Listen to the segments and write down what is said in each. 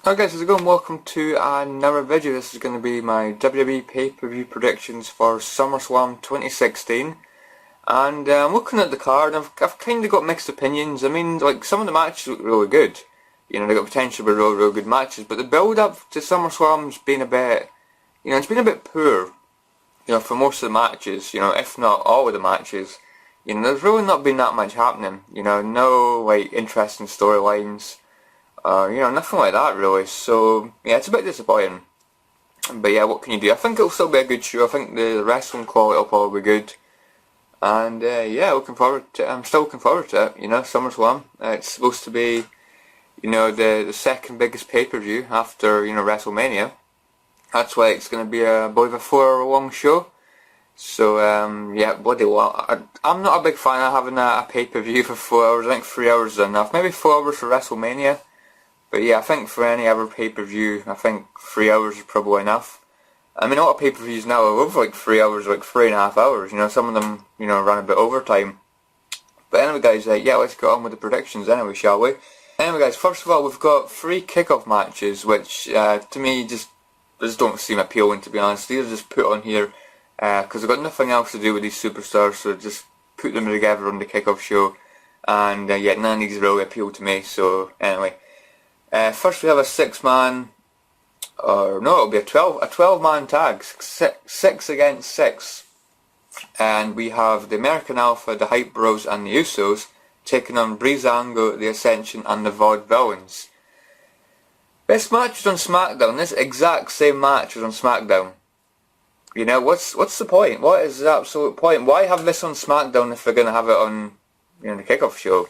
Hi guys, how's it going? Welcome to another video. This is going to be my WWE pay-per-view predictions for SummerSlam 2016. And I'm looking at the card, and I've kind of got mixed opinions. I mean, like, some of the matches look really good. You know, they got potential to be real good matches. But the build-up to SummerSlam's been a bit, it's been a bit poor. You know, for most of the matches, if not all of the matches. There's really not been that much happening. No, like, interesting storylines. Nothing like that really, so yeah, it's a bit disappointing. But yeah, what can you do? I think it'll still be a good show. I think the wrestling quality will probably be good. And yeah, I'm still looking forward to it, SummerSlam. It's supposed to be, the second biggest pay-per-view after, WrestleMania. That's why it's going to be about a 4-hour long show. So yeah, bloody well. I'm not a big fan of having a pay-per-view for 4 hours. I think 3 hours is enough. Maybe 4 hours for WrestleMania. But yeah, I think for any other pay-per-view, I think 3 hours is probably enough. I mean, a lot of pay-per-views now are over like 3 hours, like 3.5 hours. Some of them, run a bit overtime. But anyway, guys, yeah, let's get on with the predictions anyway, shall we? Anyway, guys, first of all, we've got 3 kickoff matches, which to me just don't seem appealing, to be honest. These are just put on here because I've got nothing else to do with these superstars, so just put them together on the kickoff show. And yeah, none of these really appeal to me, so anyway. First we have a 6-man, or no, it'll be a 12-man tag, 6 against 6. And we have the American Alpha, the Hype Bros and the Usos taking on Breezango, the Ascension and the Vaudevillains. This match was on SmackDown, this exact same match was on SmackDown. What's the point? What is the absolute point? Why have this on SmackDown if they're going to have it on, the kickoff show,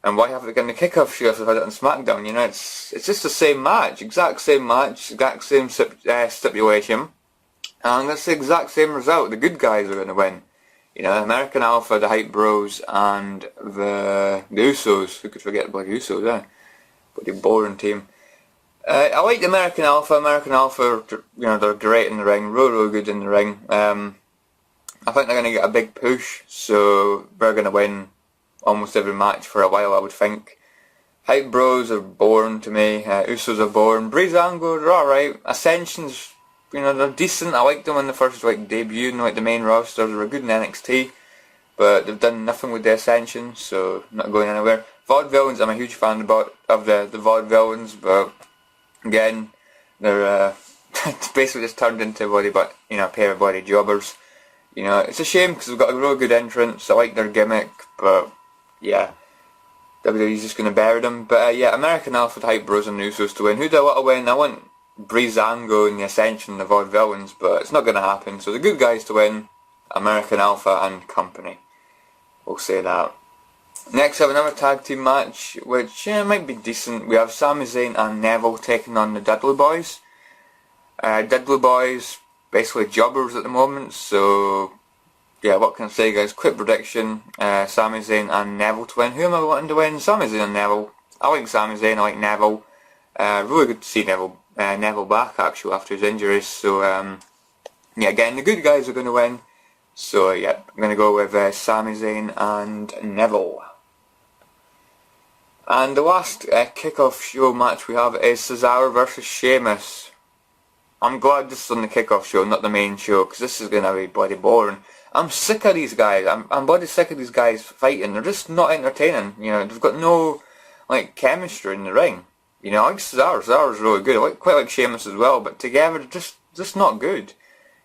And why have they done the kickoff show if they've had it on SmackDown? It's just the same match, exact same stipulation, and that's the exact same result. The good guys are going to win. American Alpha, the Hype Bros, and the Usos. Who could forget about the Usos, eh? But the boring team. I like the American Alpha. American Alpha, they're great in the ring, really good in the ring. I think they're going to get a big push, so they're going to win almost every match for a while, I would think. Hype Bros are boring to me. Usos are boring. Breezango, they're alright. Ascensions, they're decent. I liked them when they first debuted in the main roster. They were good in NXT, but they've done nothing with the Ascension, so not going anywhere. Vaudevillains, I'm a huge fan of the Vaudevillains, but again, they're basically just turned into a pair of body jobbers. It's a shame because they've got a really good entrance. I like their gimmick, but yeah, WWE's just going to bury them. But yeah, American Alpha, Hype Bros and the Usos to win. Who do I want to win? I want Breezango and the Ascension and the Vaudevillains, but it's not going to happen. So the good guys to win, American Alpha and company. We'll say that. Next we have another tag team match, which might be decent. We have Sami Zayn and Neville taking on the Dudley Boys. Dudley Boys, basically jobbers at the moment, so yeah, what can I say, guys? Quick prediction, Sami Zayn and Neville to win. Who am I wanting to win? Sami Zayn and Neville. I like Sami Zayn, I like Neville. Really good to see Neville back, actually, after his injuries. So, yeah, again, the good guys are going to win. So, yeah, I'm going to go with Sami Zayn and Neville. And the last kickoff show match we have is Cesaro versus Sheamus. I'm glad this is on the kickoff show, not the main show, because this is going to be bloody boring. I'm sick of these guys. I'm bloody sick of these guys fighting. They're just not entertaining. They've got no chemistry in the ring. I like Cesaro. Cesaro's really good. I quite like Sheamus as well, but together they're just not good.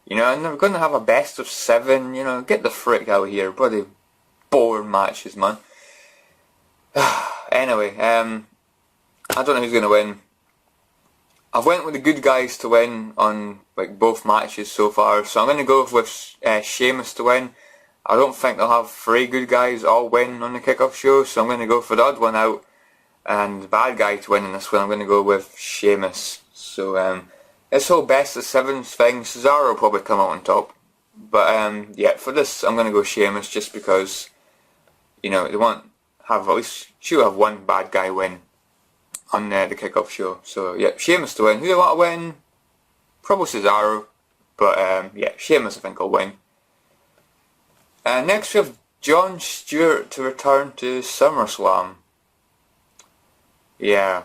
And they're going to have a best of 7. Get the frick out of here. Bloody boring matches, man. Anyway, I don't know who's going to win. I've went with the good guys to win on both matches so far, so I'm going to go with Sheamus to win. I don't think they'll have 3 good guys all win on the kickoff show, so I'm going to go for the odd one out and the bad guy to win in this one. I'm going to go with Sheamus. So this whole best of 7 thing, Cesaro will probably come out on top. But yeah, for this I'm going to go Sheamus just because they want have at least should have 1 bad guy win on the kickoff show. So yeah, Sheamus to win. Who do I want to win? Probably Cesaro, but yeah, Sheamus I think will win. Next we have Jon Stewart to return to SummerSlam. Yeah,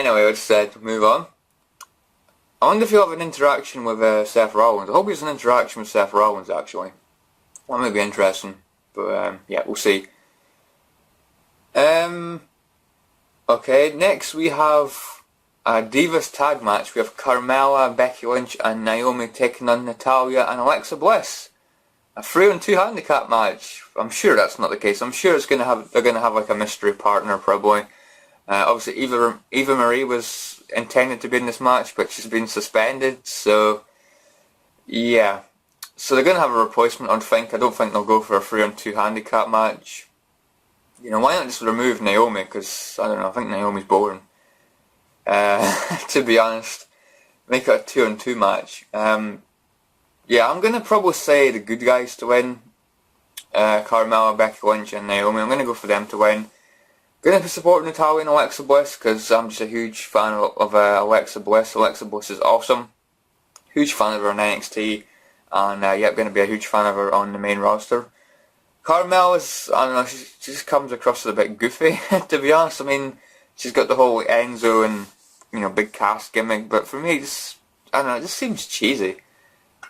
Anyway, let's move on. I wonder if he'll have an interaction with Seth Rollins. I hope he has an interaction with Seth Rollins, actually. That might be interesting. But, yeah, we'll see. Okay, next we have a Divas tag match. We have Carmella, Becky Lynch and Naomi taking on Natalya and Alexa Bliss. A 3-on-2 handicap match. I'm sure that's not the case. I'm sure they're gonna have like a mystery partner probably. Obviously Eva Marie was intended to be in this match, but she's been suspended, so yeah. So they're gonna have a replacement, I think. I don't think they'll go for a 3-on-2 handicap match. You know, why not just remove Naomi? Because, I don't know, I think Naomi's boring. To be honest. Make it a 2-on-2 match. Yeah, I'm going to probably say the good guys to win. Carmella, Becky Lynch and Naomi. I'm going to go for them to win. Going to be supporting Natalya and Alexa Bliss because I'm just a huge fan of Alexa Bliss. Alexa Bliss is awesome. Huge fan of her on NXT. And yeah, going to be a huge fan of her on the main roster. Carmella's, I don't know, she just comes across as a bit goofy, to be honest. I mean, she's got the whole Enzo and, you know, big cast gimmick, but for me, I don't know, it just seems cheesy.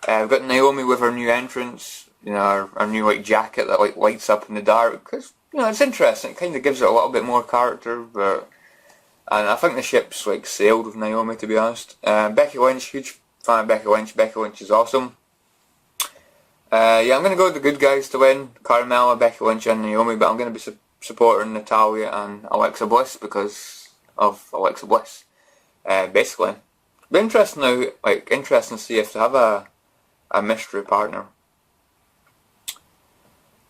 We've got Naomi with her new entrance, you know, her new, like, jacket that, like, lights up in the dark, because, you know, it's interesting. It kind of gives it a little bit more character, but, and I think the ship's, like, sailed with Naomi, to be honest. Becky Lynch, huge fan of Becky Lynch. Becky Lynch is awesome. Yeah, I'm going to go with the good guys to win. Carmella, Becky Lynch and Naomi, but I'm going to be supporting Natalya and Alexa Bliss because of Alexa Bliss. Basically. It'll be interesting now, like, interesting to see if they have a mystery partner.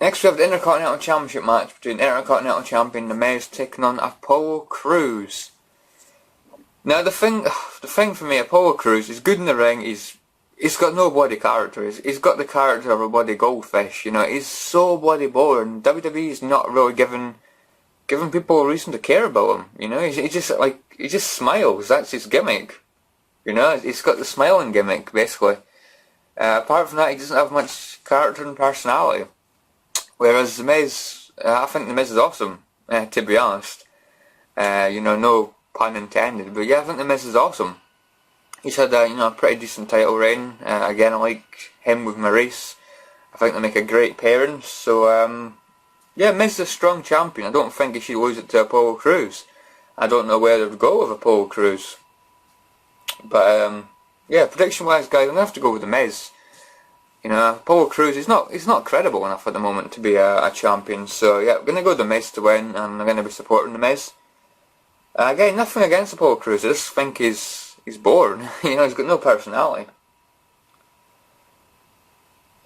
Next we have the Intercontinental Championship match between Intercontinental Champion The Miz taking on Apollo Crews. Now the thing for me, Apollo Crews is good in the ring. He's got no bloody character. He's got the character of a bloody goldfish, you know. He's so bloody boring. WWE's not really giving people a reason to care about him, you know. He just smiles. That's his gimmick, you know. He's got the smiling gimmick, basically. Apart from that, he doesn't have much character and personality. Whereas The Miz, I think The Miz is awesome, to be honest. You know, no pun intended, but yeah, I think The Miz is awesome. He's had a pretty decent title reign. Again, I like him with Maurice. I think they make a great pairing. So yeah, Miz is a strong champion. I don't think he should lose it to Apollo Crews. I don't know where they'd go with Apollo Crews. But yeah, prediction wise, guys, I'm gonna have to go with The Miz. You know, Apollo Crews, he's not credible enough at the moment to be a champion. So yeah, I'm gonna go with The Miz to win, and I'm gonna be supporting The Miz. Again, nothing against Apollo Crews. I just think he's bored. You know, he's got no personality.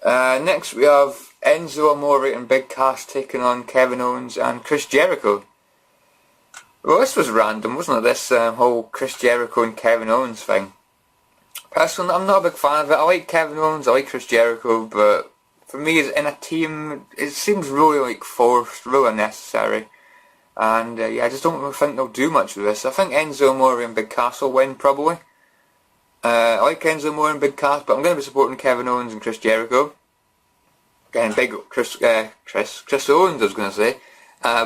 Next we have Enzo Amore and Big Cass taking on Kevin Owens and Chris Jericho. Well, this was random, wasn't it? This whole Chris Jericho and Kevin Owens thing. Personally, I'm not a big fan of it. I like Kevin Owens, I like Chris Jericho, but for me, in a team, it seems really like forced, really unnecessary. And yeah, I just don't really think they'll do much with this. I think Enzo Amore and Big Cass will win, probably. I like Enzo Amore and Big Cass, but I'm going to be supporting Kevin Owens and Chris Jericho. Again, big Chris Owens, I was going to say.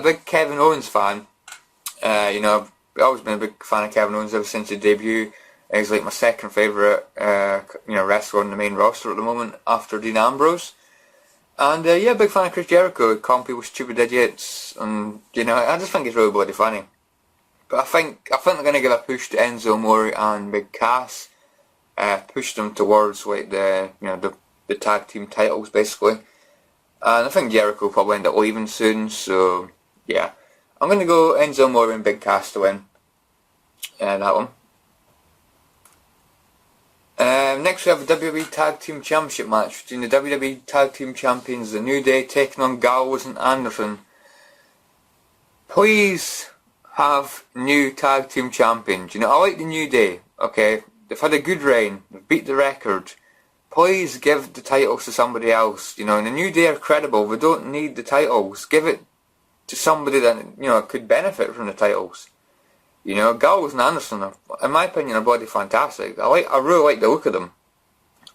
Big Kevin Owens fan. You know, I've always been a big fan of Kevin Owens ever since his debut. He's like my second favourite, wrestler on the main roster at the moment after Dean Ambrose. And yeah, big fan of Chris Jericho, calling people stupid idiots, and you know, I just think he's really bloody funny. But I think they're going to give a push to Enzo Amore and Big Cass, push them towards like the tag team titles basically. And I think Jericho will probably end up leaving soon, so yeah, I'm going to go Enzo Amore and Big Cass to win. That one. Next we have a WWE Tag Team Championship match between the WWE Tag Team Champions, The New Day, taking on Gallows and Anderson. Please have new Tag Team Champions. You know, I like the New Day, okay? They've had a good reign, they've beat the record. Please give the titles to somebody else. You know, and the New Day are credible, they don't need the titles. Give it to somebody that, you know, could benefit from the titles. You know, Gallows and Anderson are, in my opinion, are bloody fantastic. I really like the look of them.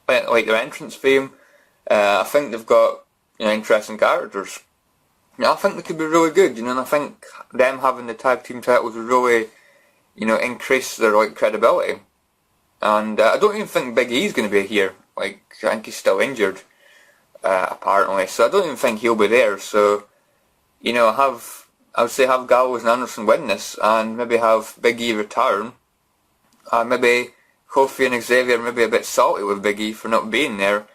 I like their entrance theme. I think they've got, you know, interesting characters. You know, I think they could be really good, you know, and I think them having the tag team titles would really, increase their credibility. And I don't even think Big E's going to be here. I think he's still injured, apparently. So I don't even think he'll be there. So, I would say have Gallows and Anderson win this, and maybe have Big E return. Maybe Kofi and Xavier maybe a bit salty with Big E for not being there,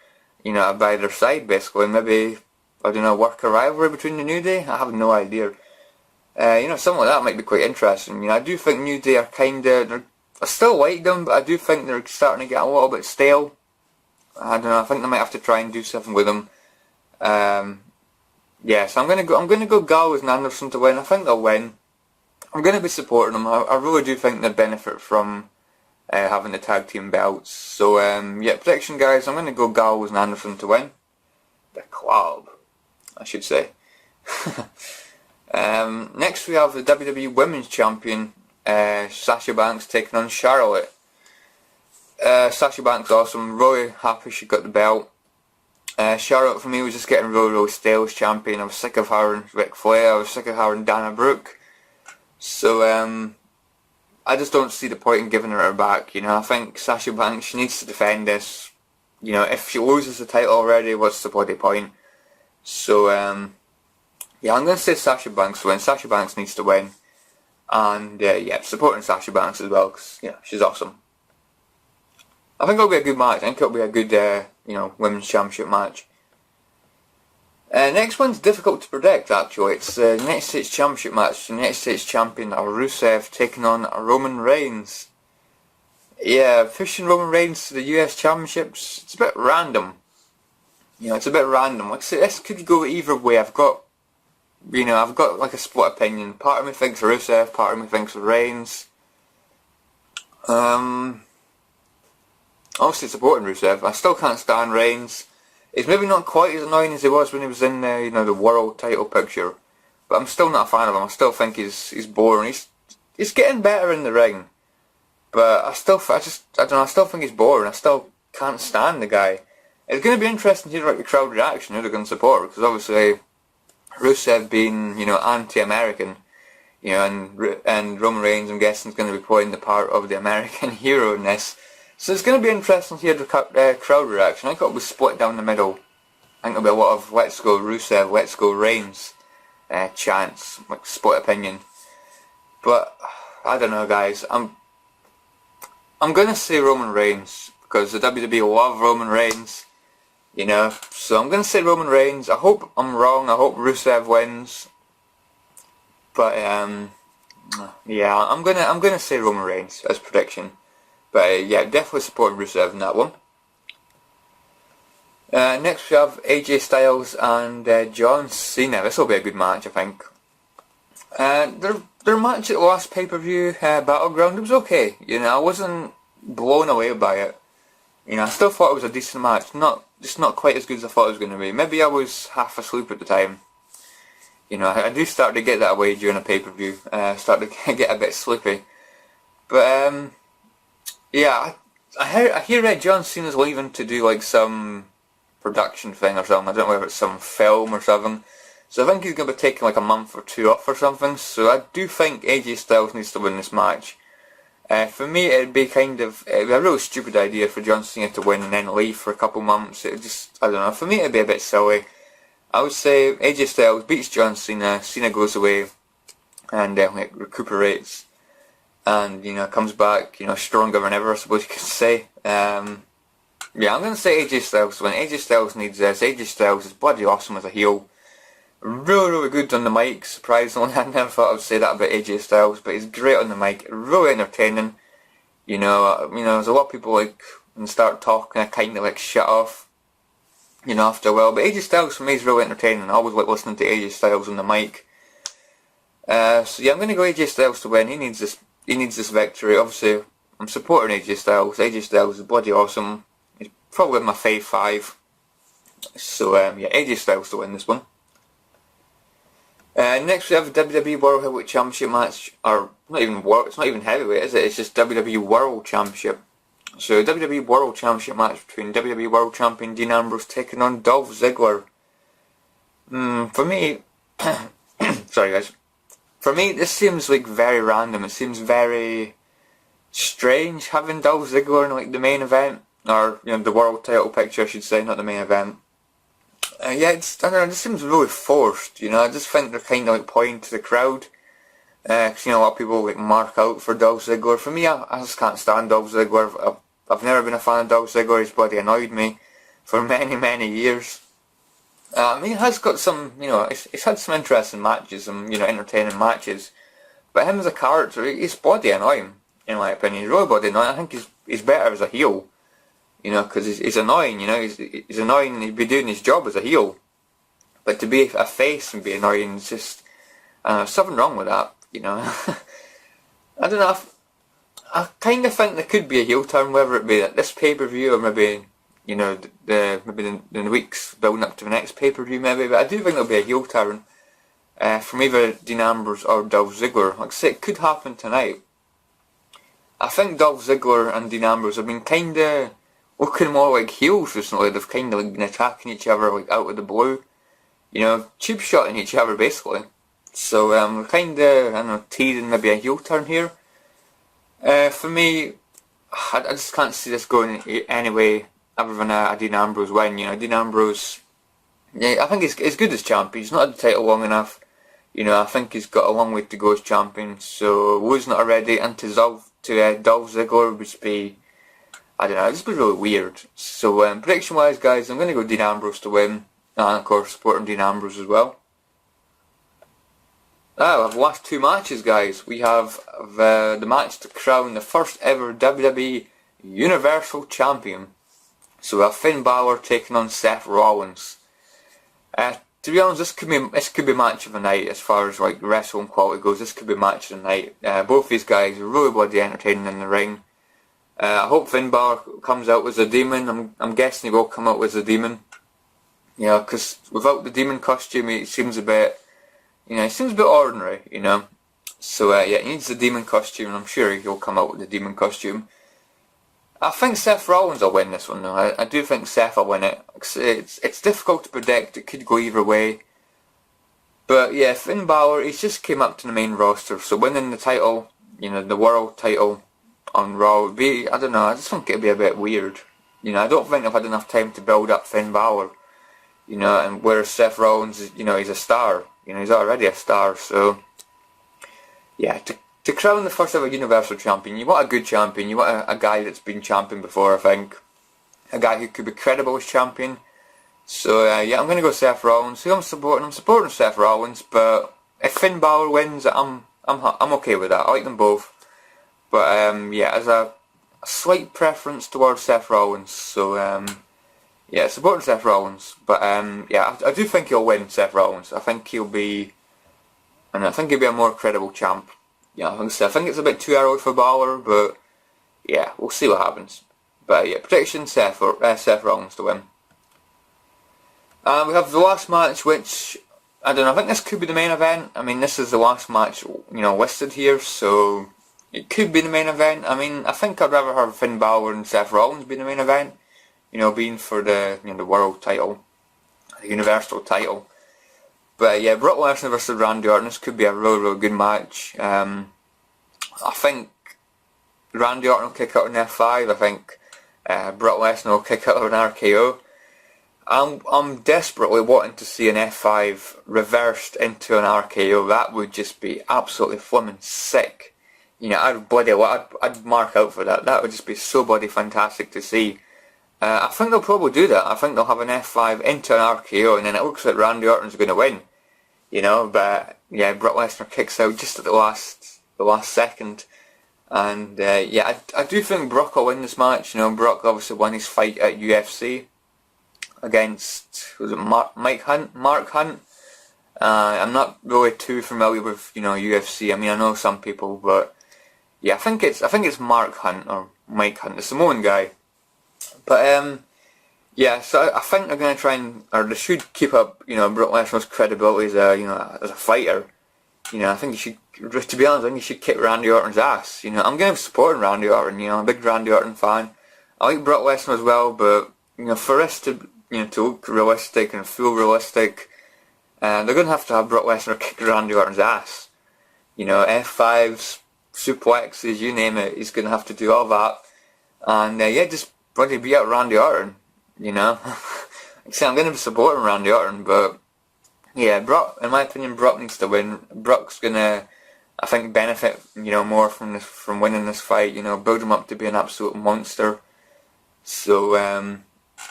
by their side basically. Maybe, I don't know, work a rivalry between the New Day? I have no idea. Something like that might be quite interesting. I do think New Day are I still like them, but I do think they're starting to get a little bit stale. I don't know, I think they might have to try and do something with them. So I'm gonna go Gallows and Anderson to win. I think they'll win. I'm gonna be supporting them. I really do think they benefit from having the tag team belts. So prediction guys, I'm gonna go Gallows and Anderson to win. The club, I should say. Next we have the WWE Women's Champion, Sasha Banks taking on Charlotte. Sasha Banks awesome, really happy she got the belt. Charlotte for me was just getting really stale as champion. I was sick of her and Ric Flair, I was sick of her and Dana Brooke. So I just don't see the point in giving her back. I think Sasha Banks, she needs to defend this. If she loses the title already, what's the bloody point? So I'm going to say Sasha Banks to win. Sasha Banks needs to win. And supporting Sasha Banks as well, because she's awesome. I think it'll be a good match. I think it'll be a good women's championship match. Next one's difficult to predict actually. It's the United States Championship match. The United States Champion Rusev taking on Roman Reigns. Yeah, pushing Roman Reigns to the US Championships, it's a bit random. It's a bit random. Like I say, this could go either way. I've got like a split opinion. Part of me thinks Rusev, part of me thinks Reigns. Obviously supporting Rusev. I still can't stand Reigns. He's maybe not quite as annoying as he was when he was in the world title picture, but I'm still not a fan of him. I still think he's boring. He's getting better in the ring, but I still think he's boring. I still can't stand the guy. It's going to be interesting to hear the crowd reaction, who they're going to support, because obviously Rusev being anti-American, and Roman Reigns, I'm guessing, is going to be playing the part of the American hero in this. So it's going to be interesting to hear the crowd reaction. I think it'll be split down the middle. I think there'll be a lot of "Let's go Rusev, let's go Reigns" chants, like split opinion. But I don't know, guys. I'm going to say Roman Reigns because the WWE love Roman Reigns. So I'm going to say Roman Reigns. I hope I'm wrong. I hope Rusev wins. But I'm gonna say Roman Reigns as prediction. But definitely supporting Rusev in that one. Next we have AJ Styles and John Cena. This will be a good match, I think. Their match at the last pay-per-view Battleground, it was okay. I wasn't blown away by it. I still thought it was a decent match. Just not quite as good as I thought it was going to be. Maybe I was half asleep at the time. I do start to get that way during a pay-per-view. Start to get a bit sleepy. But I hear John Cena's leaving to do like some production thing or something. I don't know whether it's some film or something. So I think he's going to be taking like a month or two off or something. So I do think AJ Styles needs to win this match. For me, it'd be a really stupid idea for John Cena to win and then leave for a couple months. I don't know. For me, it'd be a bit silly. I would say AJ Styles beats John Cena. Cena goes away and recuperates. And comes back stronger than ever, I suppose you could say. I'm going to say AJ Styles to win. AJ Styles needs this. AJ Styles is bloody awesome as a heel. Really good on the mic, surprisingly. I never thought I would say that about AJ Styles, but he's great on the mic, really entertaining. There's a lot of people when start talking, I kind of shut off, after a while. But AJ Styles for me is really entertaining. I always like listening to AJ Styles on the mic. I'm going to go AJ Styles to win. He needs this victory. Obviously, I'm supporting AJ Styles. AJ Styles is bloody awesome. He's probably my fave 5. So AJ Styles to win this one. Next we have the WWE World Heavyweight Championship match, or it's not even heavyweight, is it? It's just WWE World Championship. So WWE World Championship match between WWE World Champion Dean Ambrose taking on Dolph Ziggler. For me, sorry guys. For me, this seems like very random. It seems very strange having Dolph Ziggler in like the main event, or the world title picture, I should say, not the main event. Yeah, I don't know, it just seems really forced. I just think they're kind of like pointing to the crowd. Cause a lot of people like mark out for Dolph Ziggler. For me, I just can't stand Dolph Ziggler. I've never been a fan of Dolph Ziggler. His body annoyed me for many years. He has got some, he's had some interesting matches, some, entertaining matches. But him as a character, his body annoying, in my opinion. He's really body annoying. I think he's better as a heel, because he's annoying, he's annoying, he'd be doing his job as a heel. But to be a face and be annoying, it's just, there's something wrong with that, I don't know, I kind of think there could be a heel turn, whether it be at this pay-per-view or maybe, the weeks building up to the next pay-per-view maybe, but I do think there'll be a heel turn from either Dean Ambrose or Dolph Ziggler. Like I say, it could happen tonight. I think Dolph Ziggler and Dean Ambrose have been kind of looking more like heels recently. They've kind of been attacking each other like out of the blue, cheap shotting each other basically. So we're kind of, I don't know, teasing maybe a heel turn here. For me, I just can't see this going any way other than a Dean Ambrose win. Dean Ambrose, yeah, I think he's good as champion. He's not had the title long enough. I think he's got a long way to go as champion. So losing it already and to Dolph Ziggler would just be, I don't know, it'd just be really weird. So prediction wise, guys, I'm going to go Dean Ambrose to win, and of course supporting Dean Ambrose as well. Now, we have the last two matches, guys. We have the match to crown the first ever WWE Universal Champion. So we have Finn Balor taking on Seth Rollins. To be honest, this could be match of the night as far as like wrestling quality goes. This could be match of the night. Both these guys are really bloody entertaining in the ring. I hope Finn Balor comes out as a demon. I'm guessing he will come out as a demon. Because without the demon costume, he seems a bit, ordinary. So yeah, he needs the demon costume, and I'm sure he'll come out with the demon costume. I think Seth Rollins will win this one though. I do think Seth will win it. It's difficult to predict. It could go either way. But yeah, Finn Balor, he's just came up to the main roster, so winning the title, the world title on Raw would be, I don't know, I just think it'd be a bit weird. I don't think they've had enough time to build up Finn Balor. And whereas Seth Rollins, he's a star. He's already a star, so yeah, to crown the first ever Universal Champion, you want a good champion, you want a guy that's been champion before, I think. A guy who could be credible as champion. So yeah, I'm going to go Seth Rollins. Who I'm supporting Seth Rollins, but if Finn Balor wins, I'm okay with that. I like them both. But yeah, as a slight preference towards Seth Rollins, so yeah, supporting Seth Rollins. But yeah, I do think he'll win, Seth Rollins. I think he'll be a more credible champ. Yeah, I think it's a bit too early for Balor, but yeah, we'll see what happens. But yeah, prediction Seth Rollins to win. We have the last match, which I don't know. I think this could be the main event. I mean, this is the last match listed here, so it could be the main event. I mean, I think I'd rather have Finn Balor and Seth Rollins be the main event. Being for the the world title, the Universal title. But yeah, Brock Lesnar versus Randy Orton, this could be a really good match. I think Randy Orton will kick out an F5. I think Brock Lesnar will kick out an RKO. I'm desperately wanting to see an F5 reversed into an RKO. That would just be absolutely flimming sick. I'd mark out for that. That would just be so bloody fantastic to see. I think they'll probably do that. I think they'll have an F5 into an RKO, and then it looks like Randy Orton's going to win. But yeah, Brock Lesnar kicks out just at the last second, and yeah, I do think Brock will win this match. Brock obviously won his fight at UFC against, was it Mark Hunt? I'm not really too familiar with UFC. I mean, I know some people, but yeah, I think it's Mark Hunt or Mike Hunt, the Samoan guy. But yeah, so I think they're going to try they should keep up, Brock Lesnar's credibility as a fighter. I think he should, to be honest, I think he should kick Randy Orton's ass. I'm going to be supporting Randy Orton. I'm a big Randy Orton fan. I like Brock Lesnar as well, but for us to look realistic and feel realistic, they're going to have Brock Lesnar kick Randy Orton's ass. you know, F5s, suplexes, you name it, he's going to have to do all that. And yeah, just bloody beat out Randy Orton, you know. See, I'm going to be supporting Randy Orton, but yeah, Brock, in my opinion, Brock needs to win. Brock's going to, I think, benefit, you know, more from winning this fight, you know, build him up to be an absolute monster. So,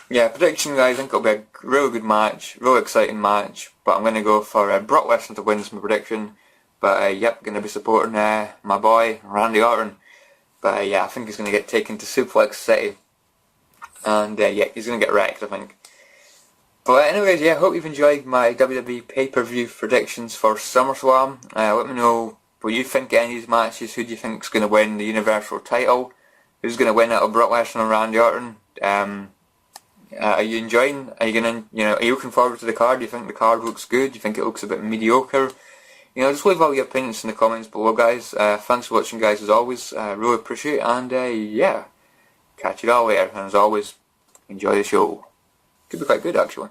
yeah, prediction, guys, I think it'll be a really good match, really exciting match, but I'm going to go for Brock Lesnar to win as my prediction. But yep, going to be supporting my boy, Randy Orton. But yeah, I think he's going to get taken to Suplex City. And yeah, he's going to get wrecked, I think. But anyways, yeah, I hope you've enjoyed my WWE pay-per-view predictions for SummerSlam. Let me know what you think of any of these matches. Who do you think is going to win the Universal title? Who's going to win out of Brock Lesnar and Randy Orton? Are you enjoying? Are you going to, you know, are you looking forward to the card? Do you think the card looks good? Do you think it looks a bit mediocre? You know, just leave all your opinions in the comments below, guys. Thanks for watching, guys, as always. Really appreciate it. And yeah, catch you all later. And as always, enjoy the show. Could be quite good, actually.